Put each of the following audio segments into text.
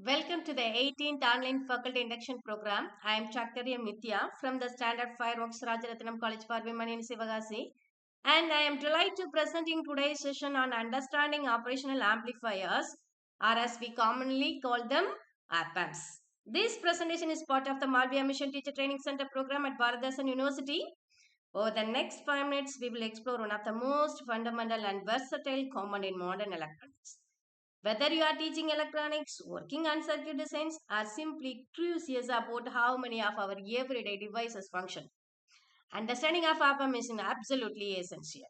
Welcome to the 18th online faculty induction program. I am Chakarya Mithya from the Standard Fireworks Rajaratnam College for Women in Sivagasi, and I am delighted to presenting today's session on understanding operational amplifiers, or as we commonly call them, op-amps. This presentation is part of the Malviya Mission Teacher Training Center program at Bharadasan University. Over the next 5 minutes, we will explore one of the most fundamental and versatile common in modern electronics. Whether you are teaching electronics, working on circuit designs, or simply curious about how many of our everyday devices function, understanding of op-amp is absolutely essential.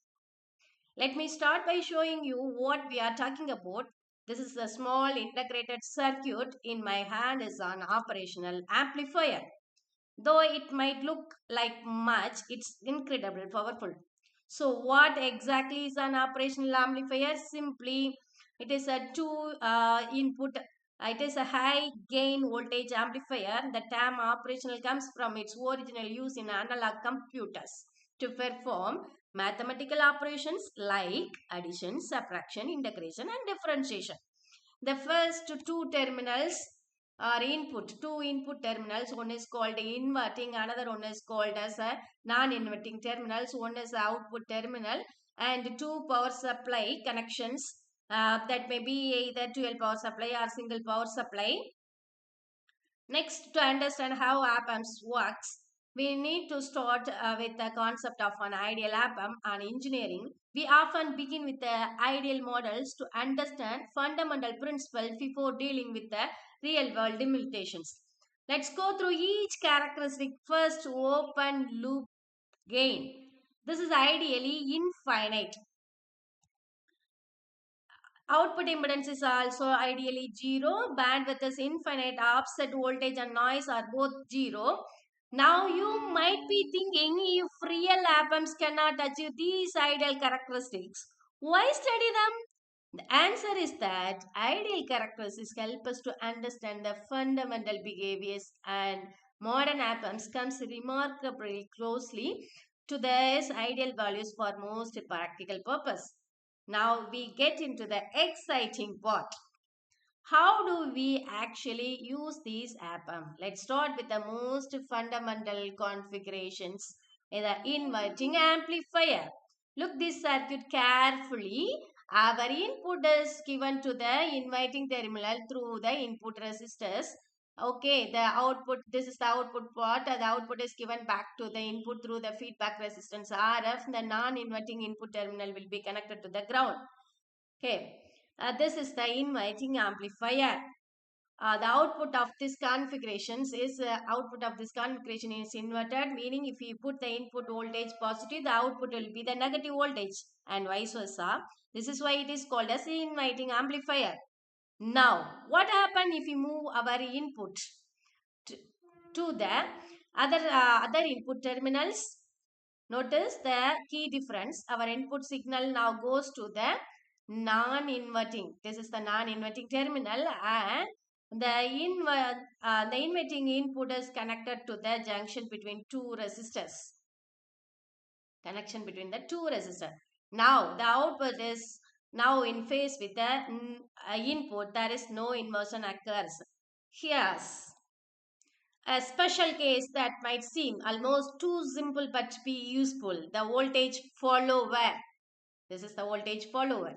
Let me start by showing you what we are talking about. This is a small integrated circuit in my hand is an operational amplifier. Though it might look like much, it's incredibly powerful. So what exactly is an operational amplifier? Simply, it is a two input, it is a high gain voltage amplifier. The term operational comes from its original use in analog computers to perform mathematical operations like addition, subtraction, integration and differentiation. The first two terminals are two input terminals. One is called inverting, another one is called as a non-inverting terminals. One is the output terminal and two power supply connections that may be either dual power supply or single power supply. Next, to understand how op-amps works, we need to start with the concept of an ideal op-amp on engineering. We often begin with the ideal models to understand fundamental principles before dealing with the real world limitations. Let's go through each characteristic. First, open loop gain. This is ideally infinite. Output impedance is also ideally 0. Bandwidth is infinite. Offset voltage and noise are both 0. Now you might be thinking, if real op-amps cannot achieve these ideal characteristics, why study them? The answer is that ideal characteristics help us to understand the fundamental behaviors, and modern op-amps comes remarkably closely to these ideal values for most practical purpose. Now we get into the exciting part. How do we actually use these op-amp? Let's start with the most fundamental configurations in the inverting amplifier. Look this circuit carefully. Our input is given to the inverting terminal through the input resistors. Okay, the output, this is the output part. The output is given back to the input through the feedback resistance RF. The non-inverting input terminal will be connected to the ground. Okay, this is the inverting amplifier. The output of this configuration is inverted, meaning if you put the input voltage positive, the output will be the negative voltage, and vice versa. This is why it is called as the inverting amplifier. Now, what happens if we move our input to the other input terminals? Notice the key difference. Our input signal now goes to the non-inverting. This is the non-inverting terminal, and the inverting input is connected to the junction between two resistors. Connection between the two resistors. Now the output is now in phase with the input. There is no inversion occurs. Here's a special case that might seem almost too simple but be useful. The voltage follower. This is the voltage follower,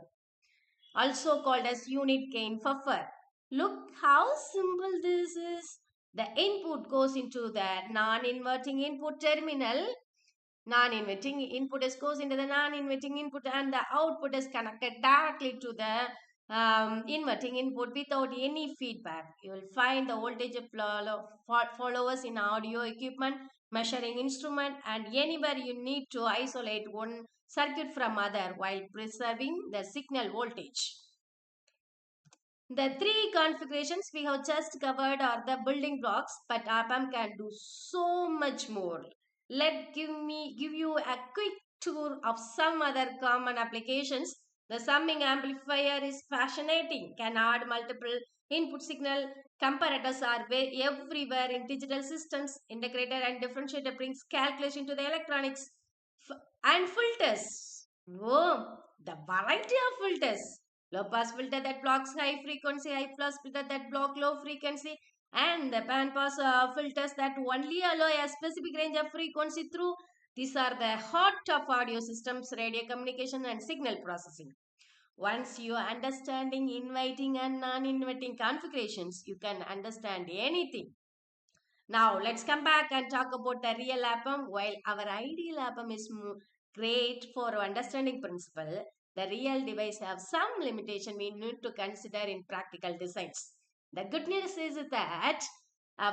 also called as unit gain buffer. Look how simple this is. The input goes into the non-inverting input terminal. Non-inverting input goes into the non-inverting input, and the output is connected directly to the inverting input without any feedback. You will find the voltage followers in audio equipment, measuring instrument, and anywhere you need to isolate one circuit from other while preserving the signal voltage. The three configurations we have just covered are the building blocks, but op-amp can do so much more. Give you a quick tour of some other common applications. The summing amplifier is fascinating. Can add multiple input signal. Comparators are everywhere in digital systems. Integrator and differentiator brings calculation to the electronics. And filters. Whoa, the variety of filters. low pass filter that blocks high frequency, high pass filter that block low frequency, and the band pass filters that only allow a specific range of frequency through. These are the heart of audio systems, radio communication and signal processing. Once you are understanding inviting and non-inviting configurations, you can understand anything. Now let's come back and talk about the real album. While our ideal album is great for understanding principle, the real device have some limitation we need to consider in practical designs. The good news is that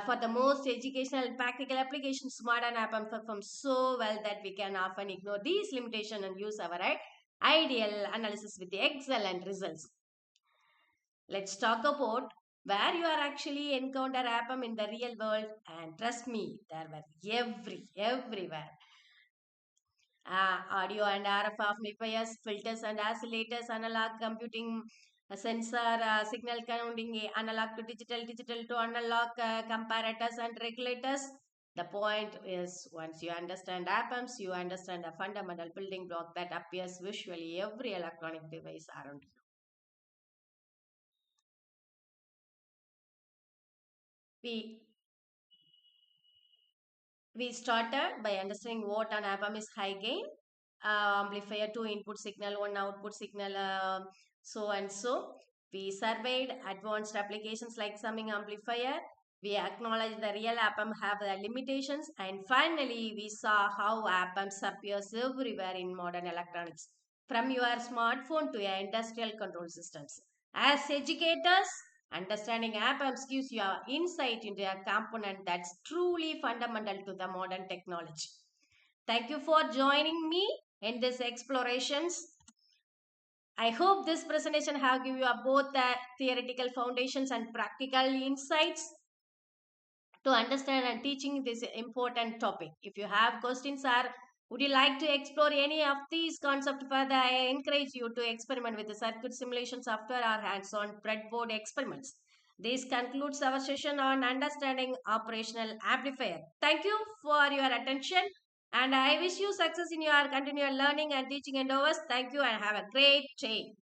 for the most educational and practical applications, modern album performs so well that we can often ignore these limitations and use our ideal analysis with the excellent results. Let's talk about where you are actually encounter APM in the real world, and trust me, there were everywhere. Audio and RF amplifiers, filters and oscillators, analog computing, sensor, signal counting, analog to digital, digital to analog, comparators and regulators. The point is, once you understand APAMs, you understand the fundamental building block that appears visually every electronic device around you. We we started by understanding what an APAM is: high gain amplifier, two input signal, one output signal, so and so. We surveyed advanced applications like summing amplifier. We acknowledged the real APAM have their limitations, and finally we saw how APAMs appears everywhere in modern electronics, from your smartphone to your industrial control systems. As educators, understanding APAMs gives you an insight into a component that's truly fundamental to the modern technology. Thank you for joining me in this explorations. I hope this presentation have given you both the theoretical foundations and practical insights to understand and teaching this important topic. If you have questions or would you like to explore any of these concepts further, I encourage you to experiment with the circuit simulation software or hands-on breadboard experiments. This concludes our session on understanding operational amplifier. Thank you for your attention and I wish you success in your continual learning and teaching endeavors. Thank you and have a great day.